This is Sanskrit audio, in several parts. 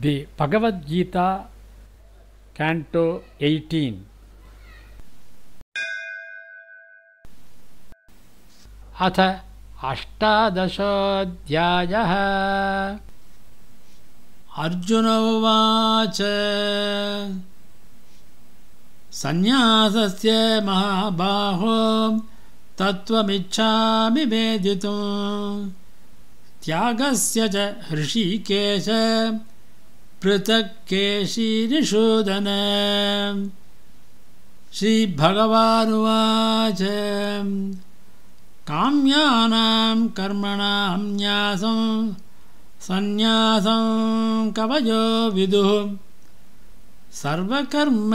The Bhagavad Gita, Canto 18. अथ अष्टादशोऽध्यायः। अर्जुन उवाच सन्न्यासस्य महाबाहो तत्त्वमिच्छामि वेदितुम् त्यागस्य च हृषीकेश पृथक् केशिनिषूदन। श्रीभगवानुवाच काम्यानां कर्मणां न्यासं सन्न्यासं कवयो विदुः सर्वकर्म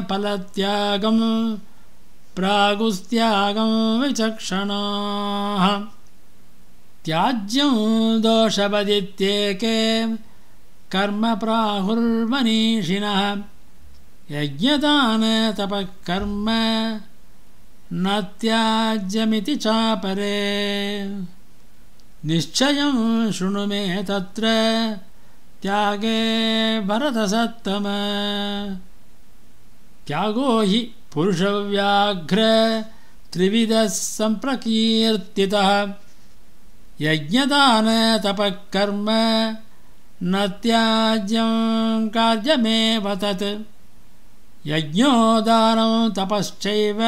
फलत्यागं प्रागुस्त्यागं विचक्षणाः। त्याज्यं दोषवदित्येके कर्म प्राहुर्मनीषिणः यज्ञदान तपः कर्म न त्याज्यमिति चापरे। निश्चयं शृणु मे तत्र त्यागे भरतसत्तम। त्यागो हि पुरुषव्याघ्र त्रिविधः सम्प्रकीर्तितः यज्ञदान तपः कर्म न त्याज्यं कार्यमेव तत्। यज्ञो दानं तपश्चैव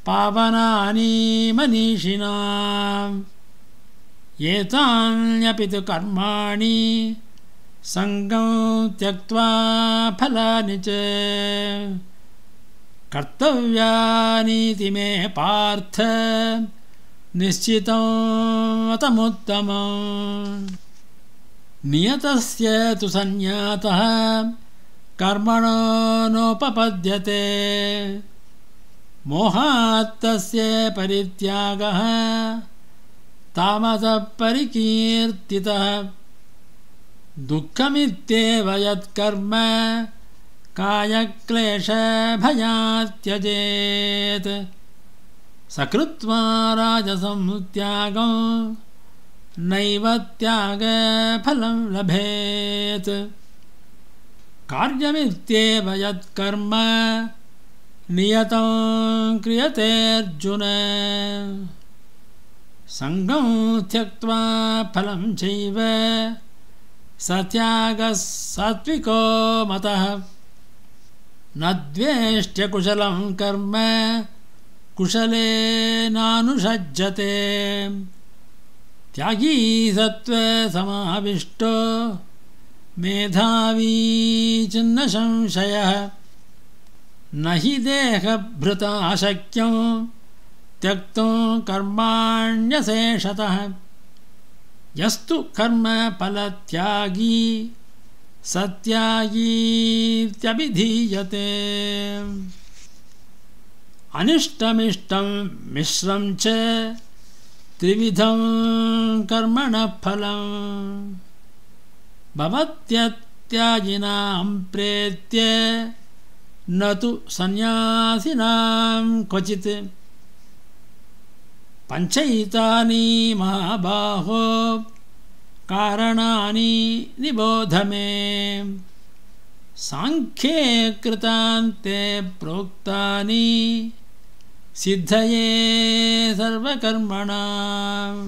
पावनानि मनीषिणाम् एतान्यपि तु कर्माणि सङ्गं त्यक्त्वा फलानि च कर्तव्यानीति मे पार्थ निश्चितं मतमुत्तमम्। नियतस्य तु सन्न्यातः कर्मणो नोपपद्यते मोहात्तस्य परित्यागः तामसः परिकीर्तितः। दुःखमित्येव यत्कर्म कायक्लेशभयात् त्यजेत् सकृत्वा राजसं त्यागं नैव त्यागफलं लभेत्। कार्यमित्येव यत्कर्म नियतं क्रियतेऽर्जुन सङ्गं त्यक्त्वा फलं चैव स त्यागः सात्विको मतः। न द्वेष्ट्य कुशलं कर्म कुशलेनानुषज्यते त्यागी सत्त्वे समाविष्टो मेधावी चिन्न संशयः। न हि देहभृता शक्यं त्यक्तुं कर्माण्यशेषतः। यस्तु कर्मफलत्यागी स त्यागीत्यभिधीयते। अनिष्टमिष्टं मिश्रं च त्रिविधं कर्मणः फलम् भवत्यत्यागिनां प्रेत्य न तु सन्न्यासिनां क्वचित्। पञ्चैतानि महाबाहो कारणानि निबोध मे सांख्ये कृतान्ते प्रोक्तानि सिद्धये सर्वकर्मणाम्।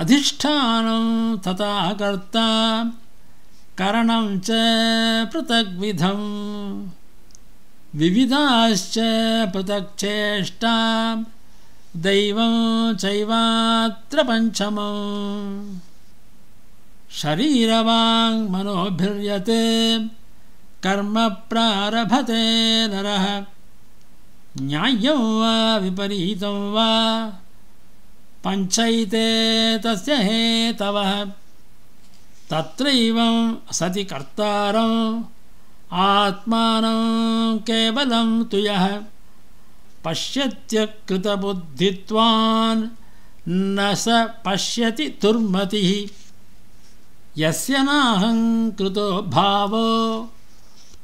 अधिष्ठानं तथा कर्ता करणं च पृथग्विधम् विविधाश्च पृथक् चेष्टा दैवं चैवात्र पञ्चमम्। शरीरवाङ्मनोभिर्यत् कर्म प्रारभते नरः न्याय्यं वा विपरीतं वा पञ्चैते तस्य हेतवः। तत्रैवं सति कर्तारम् आत्मानं केवलं तु यः पश्यत्यकृतबुद्धित्वान् न स पश्यति दुर्मतिः। यस्य नाहं कृतो भावो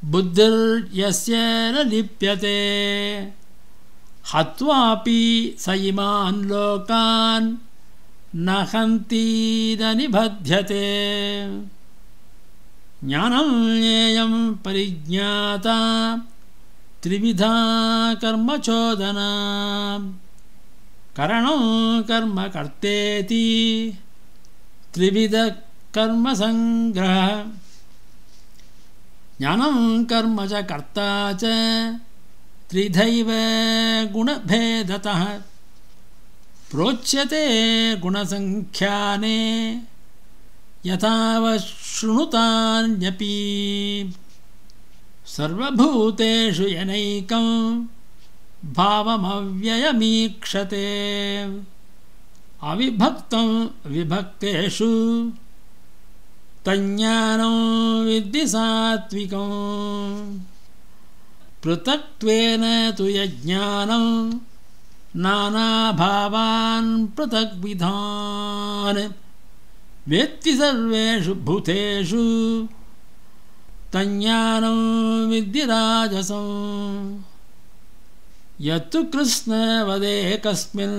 बुद्धिर्यस्य न लिप्यते हत्वापि स इमान् लोकान् न हन्ति न निबध्यते। ज्ञानं ज्ञेयं परिज्ञाता त्रिविधा कर्मचोदना करणं कर्म कर्तेति त्रिविध कर्मसंग्रह ज्ञानं कर्म च कर्ता च त्रिधैव गुणभेदतः प्रोच्यते गुणसंख्याने यथावशृणुतान्यपि सर्वभूतेषु यनैकं भावमव्ययमीक्षते अविभक्तं विभक्तेषु तज्ज्ञानं विद्धि सात्विकं पृथक्त्वेन तु यज्ञानं नानाभावान् पृथग्विधान् वेत्ति सर्वेषु भूतेषु तज्ज्ञानं विद्धि राजसं यत्तु कृष्णवदेकस्मिन्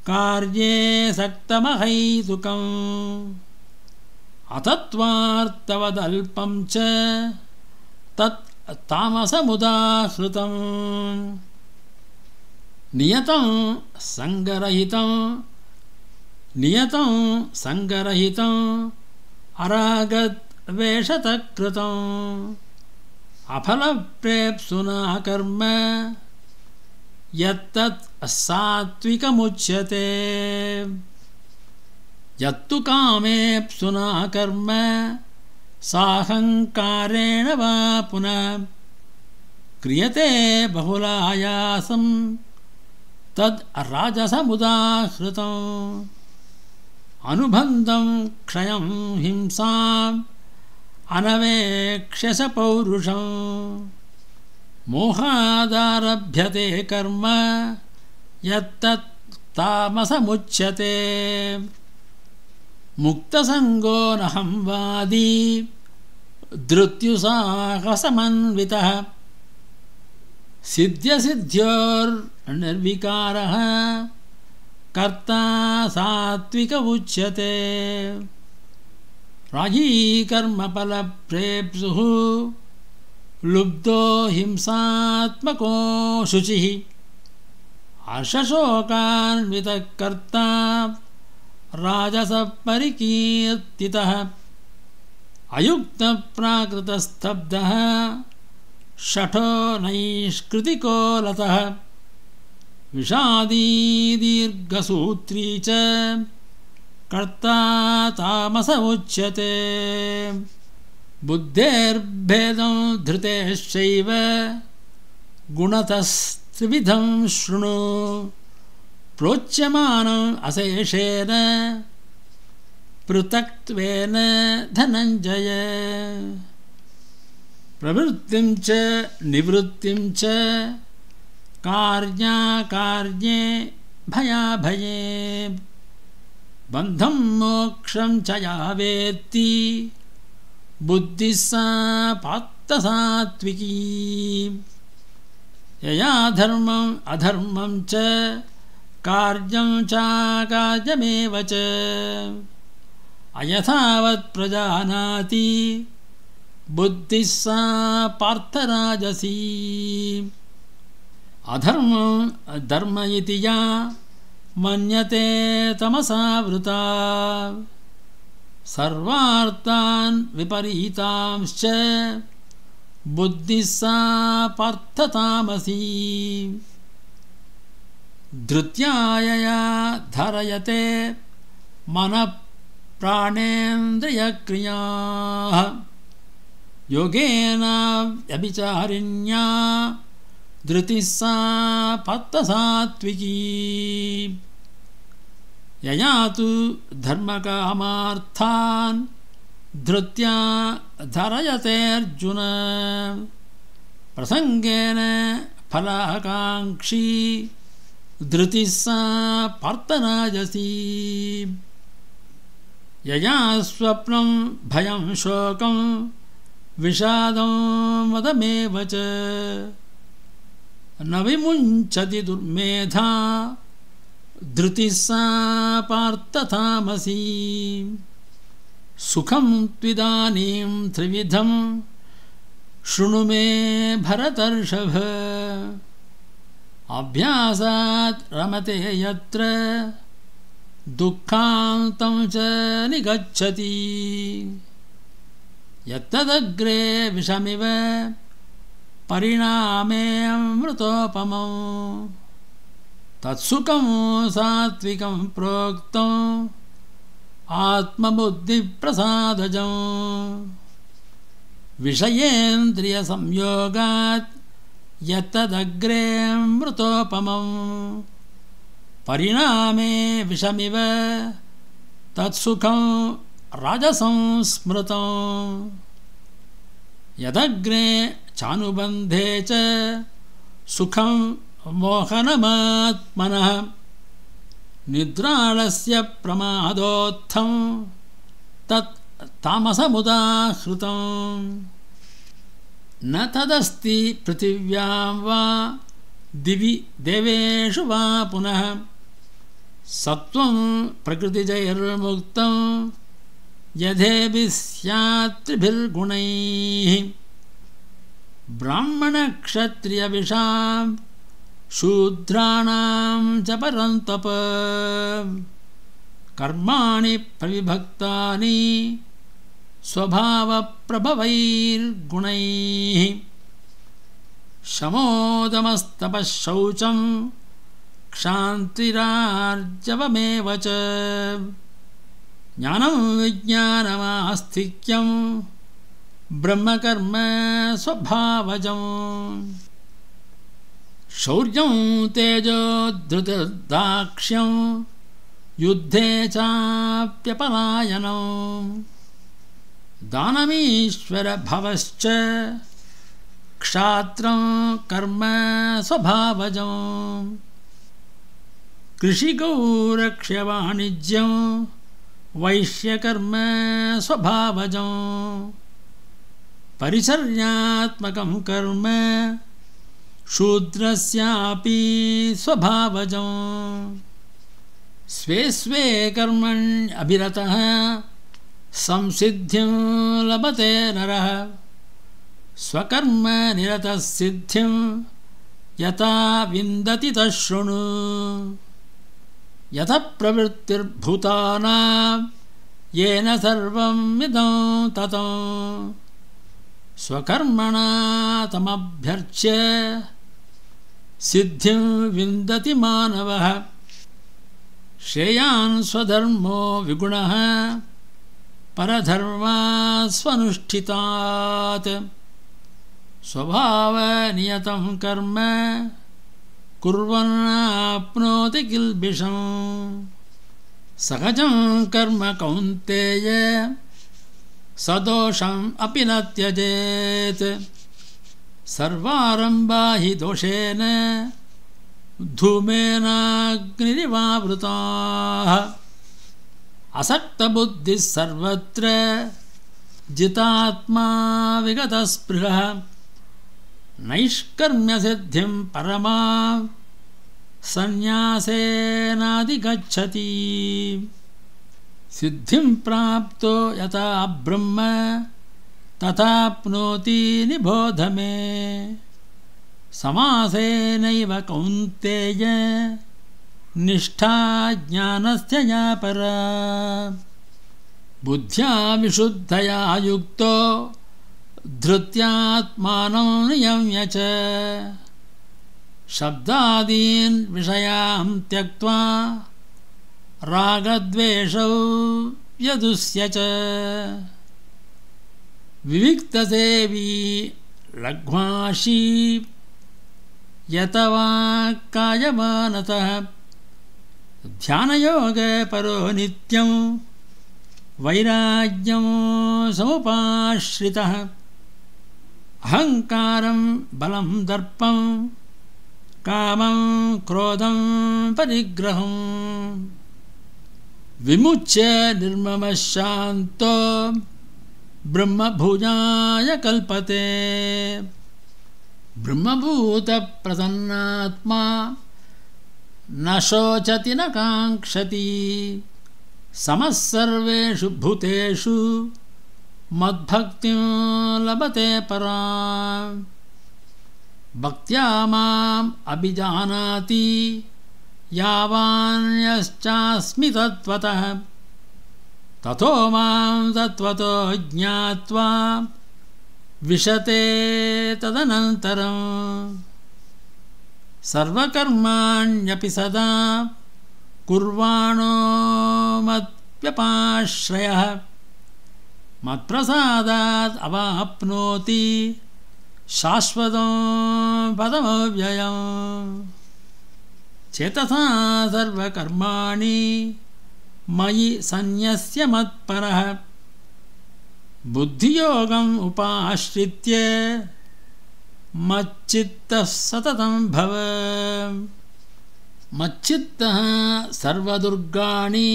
कार्ये सक्तमहैतुकम् अतत्त्वार्थवदल्पं च तत् तामसमुदाहृतम् नियतं सङ्गरहितं अरागद्वेषतः कृतम् अफलप्रेप्सुना कर्म यत्तत् सात्विकमुच्यते यत्तु कामेप्सुना कर्म साहङ्कारेण वा पुनः क्रियते बहुलायासं तद् राजसमुदाहृतम् अनुबन्धं क्षयं हिंसाम् अनवेक्ष्य स पौरुषं मोहादारभ्यते कर्म यत्तत् तामसमुच्यते मुक्तसङ्गो नहं वादी धृत्युसाहसमन्वितः सिद्ध्यसिद्ध्योर्निर्विकारः कर्ता सात्विक उच्यते रागी कर्मफलप्रेप्सुः लुब्धो हिंसात्मको शुचिः हर्षशोकान्वितः कर्ता राजसपरिकीर्तितः अयुक्तप्राकृतस्तब्धः शठो नैष्कृतिको लतः विषादी दीर्घसूत्री च कर्ता तामस उच्यते बुद्धेर्भेदं धृतेश्चैव गुणतस्त्रिविधं शृणु प्रोच्यमानम् अशेषेण पृथक्त्वेन धनञ्जय प्रवृत्तिं च निवृत्तिं च कार्याकार्ये भयाभये बन्धं मोक्षं च या वेत्ति बुद्धिः सा पार्थसात्विकी यया धर्मम् अधर्मं च कार्यं चाकार्यमेव च अयथावत् प्रजानाति बुद्धिः सा पार्थराजसी अधर्मं धर्म इति या मन्यते तमसावृता सर्वार्थान् विपरीतांश्च बुद्धिः सा पार्थतामसी धृत्यायया धारयते मनः प्राणेन्द्रियक्रियाः योगेन व्यभिचारिण्या धृतिः सा पार्थसात्विकी यया तु धर्मकामार्थान् धृत्या धारयते अर्जुन प्रसंगेन फलाकांक्षी धृतिः सा पार्थराजसी यया स्वप्नं भयं शोकं विषादं मदमेव च न विमुञ्चति दुर्मेधा धृतिः सा पार्थतामसी सुखं त्विदानीं त्रिविधं शृणु मे भरतर्षभ अभ्यासात् रमते यत्र दुःखान्तं च निगच्छति यत्तदग्रे विषमिव परिणामे अमृतोपमम् तत्सुखं सात्विकं प्रोक्तम् आत्मबुद्धिप्रसादजम् विषयेन्द्रियसंयोगात् यत्तदग्रे अमृतोपमम् परिणामे विषमिव तत्सुखं राजसं स्मृतम् यदग्रे चानुबन्धे च सुखं मोहनमात्मनः निद्रालस्य प्रमादोत्थं तत् तामसमुदाहृतम् न तदस्ति पृथिव्यां वा दिवि देवेषु वा पुनः सत्वं प्रकृतिजैर्मुक्तं यथेभिः स्यात् त्रिभिर्गुणैः ब्राह्मणक्षत्रियविषां शूद्राणां च परन्तप कर्माणि प्रविभक्तानि स्वभावप्रभवैर्गुणैः शमोदमस्तपः शौचं क्षान्तिरार्जवमेव च ज्ञानं विज्ञानमास्तिक्यं ब्रह्मकर्म स्वभावजम् शौर्यं तेजो धृतिर्दाक्ष्यं युद्धे चाप्यपलायनं दानमीश्वरभवश्च क्षात्रं कर्म स्वभावजम् कृषिगौरक्ष्यवाणिज्यं वैश्यकर्म स्वभावजम् परिचर्यात्मकं कर्म शूद्रस्यापि स्वभावजम् स्वे स्वे कर्मण्यभिरतः संसिद्धिं लभते नरः स्वकर्मनिरतः सिद्धिं यथा विन्दति तच्छृणु यतः प्रवृत्तिर्भूतानां येन सर्वं इदं ततं स्वकर्मणा तमभ्यर्च्य सिद्धिं विन्दति मानवः श्रेयान् स्वधर्मो विगुणः परधर्मास्वनुष्ठितात् स्वभावनियतं कर्म कुर्वन्नाप्नोति किल्बिषम् सहजं कर्म कौन्तेय सदोषम् अपि न त्यजेत् सर्वारम्भा हि दोषेण धूमेनाग्निरिवावृताः असक्तबुद्धिः सर्वत्र जितात्मा विगतस्पृहः नैष्कर्म्यसिद्धिं परमां सन्न्यासेनाधिगच्छति सिद्धिं प्राप्तो यथा ब्रह्म तथाप्नोति निबोध मे समासेनैव कौन्तेय निष्ठा ज्ञानस्य या परा बुद्ध्या विशुद्धया युक्तो धृत्यात्मानं नियम्य च शब्दादीन् विषयान् त्यक्त्वा रागद्वेषौ यदुस्य च विविक्तसेवी लघ्वाशी यतवा कायमानतः ध्यानयोगपरो नित्यं वैराग्यं समुपाश्रितः अहङ्कारं बलं दर्पं कामं क्रोधं परिग्रहं विमुच्य निर्ममः शान्तो ब्रह्मभुजाय कल्पते ब्रह्मभूतप्रसन्नात्मा न शोचति न काङ्क्षति समः सर्वेषु भूतेषु मद्भक्तिं लभते पराम् भक्त्या माम् अभिजानाति यावान्यश्चास्मि तत्त्वतः ततो मां तत्त्वतो ज्ञात्वा विशते तदनन्तरं सर्वकर्माण्यपि सदा कुर्वाणो मद्व्यपाश्रयः मत्प्रसादात् अवाप्नोति शाश्वतं पदमव्ययम् चेतसा सर्वकर्माणि मयि सन्न्यस्य मत्परः बुद्धियोगम् उपाश्रित्य मच्चित्तः सततं भव मच्चित्तः सर्वदुर्गाणि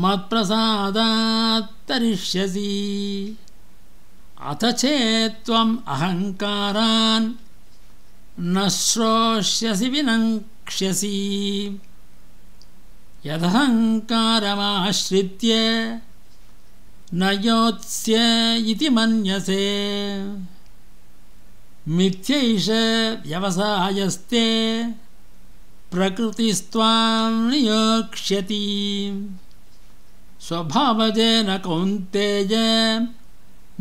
मत्प्रसादात् तरिष्यसि अथ चेत्त्वम् अहङ्कारान् न श्रोष्यसि विनक्ष्यसि यदहङ्कारमाश्रित्य न योत्स्य इति मन्यसे मिथ्यैष व्यवसायस्ते प्रकृतिस्त्वां नियोक्ष्यति स्वभावजेन कौन्तेय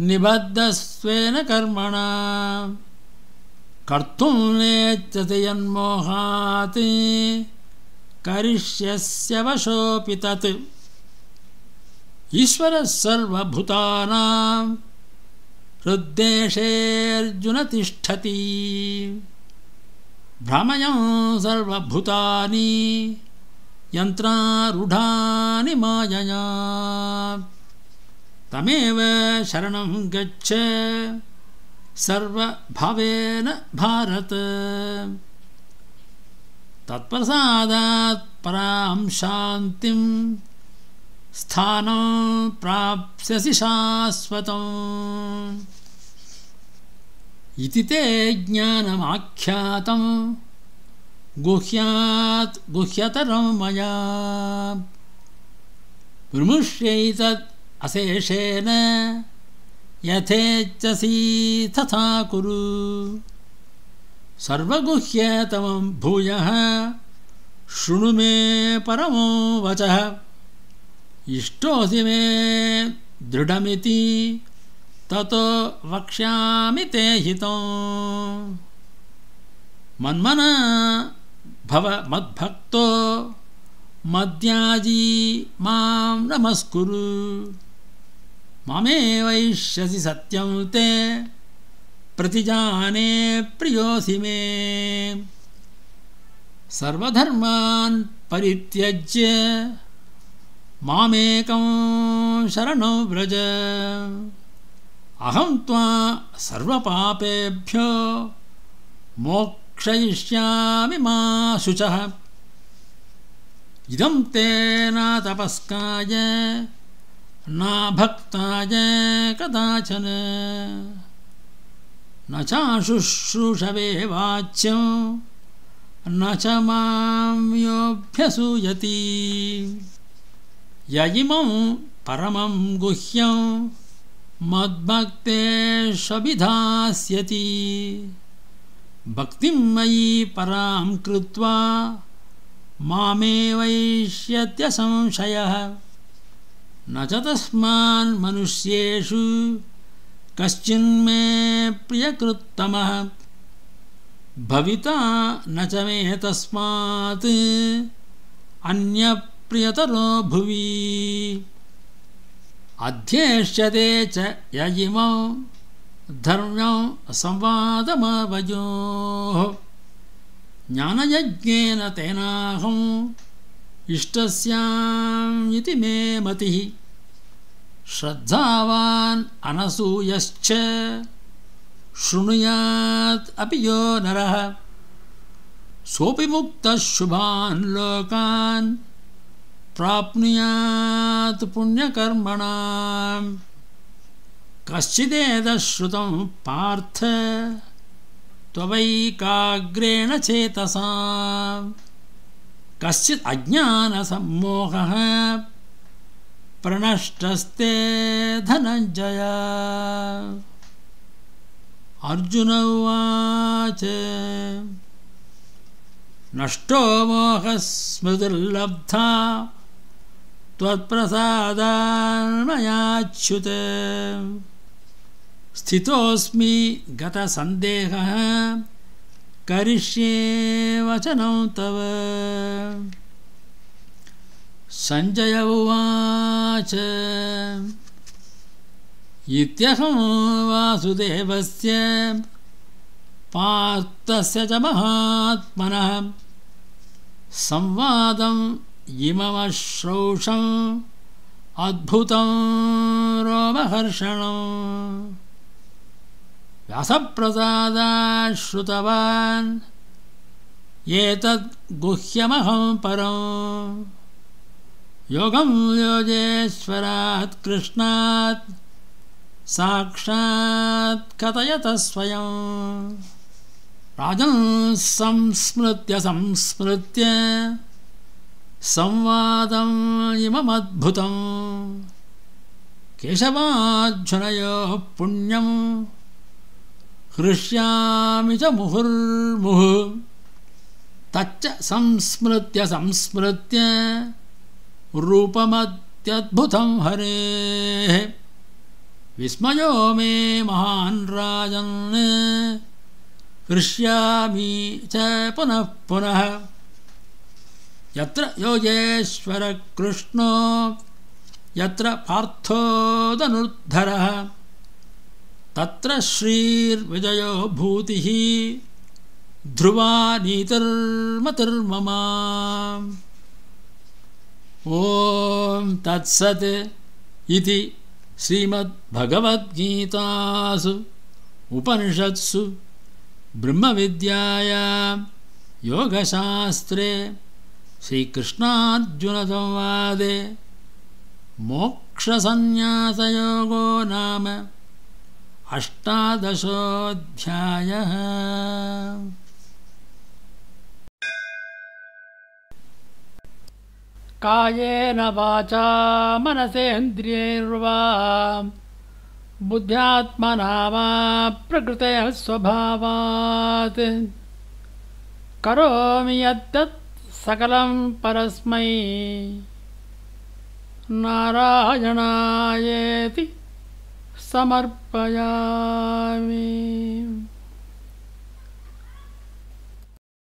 निबद्धस्वेन कर्मणा कर्तुं नेच्छसि यन्मोहात् करिष्यस्य वशोऽपि तत् ईश्वरः सर्वभूतानां हृद्देशेऽर्जुन तिष्ठति भ्रामयं सर्वभूतानि यन्त्रारूढानि मायया तमेव शरणं गच्छ सर्वभावेन भारत तत्प्रसादात् परां शान्तिं स्थानं प्राप्स्यसि शाश्वतम् इति ते ज्ञानमाख्यातं गुह्यात् गुह्यतरं मया विमुष्यैतत् अशेषेण यथेच्छसि तथा कुरु सर्वगुह्यतमं भूयः शृणु मे परमो वचः इष्टोऽसि मे दृढमिति ततो वक्ष्यामि ते हितम् मन्मना भव मद्भक्तो मद्याजी मां नमस्कुरु मामेवैष्यसि सत्यं ते प्रतिजाने प्रियोऽसि मे सर्वधर्मान् परित्यज्य मामेकं शरणं व्रज अहं त्वा सर्वपापेभ्यो मोक्षयिष्यामि मा शुचः इदं ते न तपस्काय न भक्ताय कदाचन न चाशुश्रूषवे वाच्यं न च मां योऽभ्यसूयति य इमं परमं गुह्यं मद्भक्तेष्वभिधास्यति भक्तिं मयि परां कृत्वा मामेवैष्यत्य संशयः न च तस्मान् मनुष्येषु कश्चिन्मे प्रियकृत्तमः भविता न च मे तस्मात् अन्यप्रियतरो भुवि अध्येष्यते च य इमौ धर्म्यं संवादमावयोः ज्ञानयज्ञेन तेनाहम् इष्टस्याम् इति मे मतिः श्रद्धावान् अनसूयश्च शृणुयात् अपि यो नरः सोऽपि मुक्तः शुभान् लोकान् प्राप्नुयात् पुण्यकर्मणाम् कश्चिदेतच्छ्रुतं पार्थ त्ववैकाग्रेण चेतसा कश्चित् अज्ञानसम्मोहः प्रणष्टस्ते धनञ्जय। अर्जुन उवाच नष्टो मोहः स्मृतिर्लब्धा त्वत्प्रसादान् मयाच्युत। स्थितोऽस्मि गतसन्देहः करिष्ये वचनं तव। सञ्जय उवाच इत्यहं वासुदेवस्य पार्थस्य च महात्मनः संवादम् इममश्रौषम् अद्भुतं रोमहर्षणम्। व्यासप्रसादात् श्रुतवान् एतद् गुह्यमहं परम्। योगं योगेश्वरात् कृष्णात् साक्षात् कथयतः स्वयं। राजन् संस्मृत्य संस्मृत्य संवादम् इममद्भुतम्। केशवार्जुनयोः पुण्यं हृष्यामि च मुहुर्मुहुः। तच्च संस्मृत्य संस्मृत्य रूपमत्यद्भुतं हरेः। विस्मयो मे महान् राजन् हृष्यामि च पुनः पुनः। यत्र योगेश्वर कृष्णो यत्र पार्थो धनुर्धरः तत्र श्रीर्विजयो भूतिः ध्रुवा नीतिर्मतिर्मम। ॐ तत्सत् इति श्रीमद्भगवद्गीतासु उपनिषत्सु ब्रह्मविद्यायां योगशास्त्रे श्रीकृष्णार्जुनसंवादे मोक्षसंन्यासयोगो नाम 18 कायेन वाचा मनसेन्द्रियैर्वा बुद्ध्यात्मना वा प्रकृते स्वभावात् करोमि यद्यत् सकलं परस्मै नारायणायेति समर्पयामि।